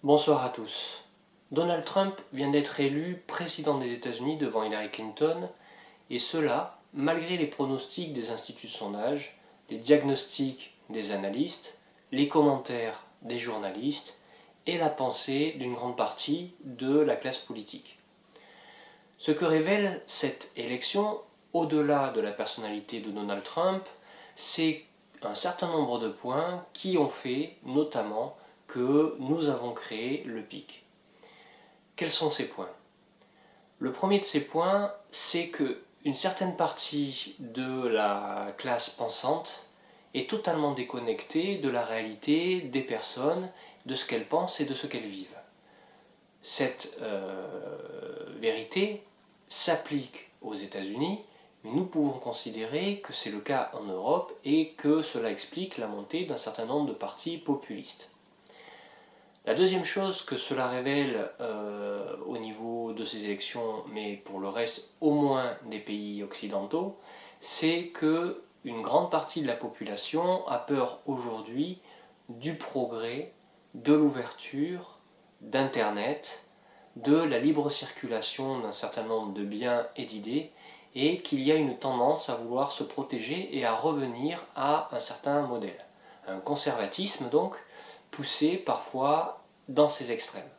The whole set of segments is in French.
Bonsoir à tous. Donald Trump vient d'être élu président des États-Unis devant Hillary Clinton, et cela malgré les pronostics des instituts de sondage, les diagnostics des analystes, les commentaires des journalistes et la pensée d'une grande partie de la classe politique. Ce que révèle cette élection, au-delà de la personnalité de Donald Trump, c'est un certain nombre de points qui ont fait notamment que nous avons créé le PIC. Quels sont ces points? Le premier de ces points, c'est qu'une certaine partie de la classe pensante est totalement déconnectée de la réalité des personnes, de ce qu'elles pensent et de ce qu'elles vivent. Cette vérité s'applique aux États-Unis, mais nous pouvons considérer que c'est le cas en Europe et que cela explique la montée d'un certain nombre de partis populistes. La deuxième chose que cela révèle au niveau de ces élections, mais pour le reste au moins des pays occidentaux, c'est qu'une grande partie de la population a peur aujourd'hui du progrès, de l'ouverture, d'Internet, de la libre circulation d'un certain nombre de biens et d'idées, et qu'il y a une tendance à vouloir se protéger et à revenir à un certain modèle. Un conservatisme donc, poussé parfois dans ces extrêmes.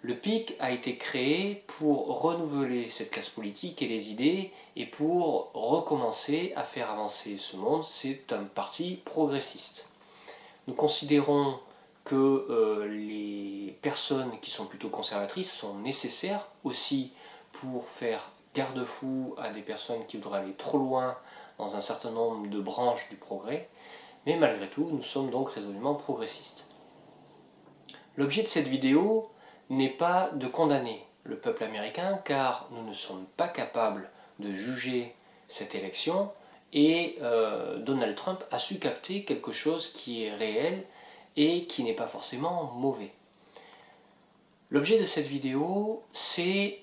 Le PIC a été créé pour renouveler cette classe politique et les idées et pour recommencer à faire avancer ce monde. C'est un parti progressiste. Nous considérons que les personnes qui sont plutôt conservatrices sont nécessaires aussi pour faire garde-fou à des personnes qui voudraient aller trop loin dans un certain nombre de branches du progrès, mais malgré tout, nous sommes donc résolument progressistes. L'objet de cette vidéo n'est pas de condamner le peuple américain, car nous ne sommes pas capables de juger cette élection, et Donald Trump a su capter quelque chose qui est réel et qui n'est pas forcément mauvais. L'objet de cette vidéo, c'est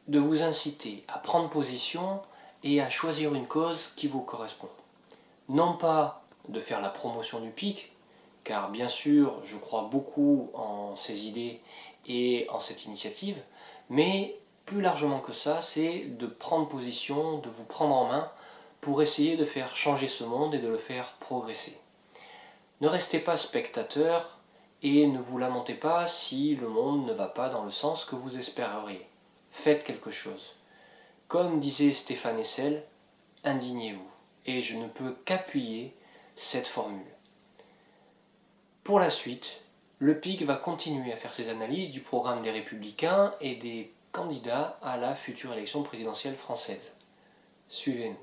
de vous inciter à prendre position et à choisir une cause qui vous correspond. Non pas de faire la promotion du PIC, car bien sûr je crois beaucoup en ces idées et en cette initiative, mais plus largement que ça, c'est de prendre position, de vous prendre en main pour essayer de faire changer ce monde et de le faire progresser. Ne restez pas spectateur et ne vous lamentez pas si le monde ne va pas dans le sens que vous espéreriez. Faites quelque chose. Comme disait Stéphane Hessel, indignez-vous. Et je ne peux qu'appuyer cette formule. Pour la suite, le PIC va continuer à faire ses analyses du programme des Républicains et des candidats à la future élection présidentielle française. Suivez-nous.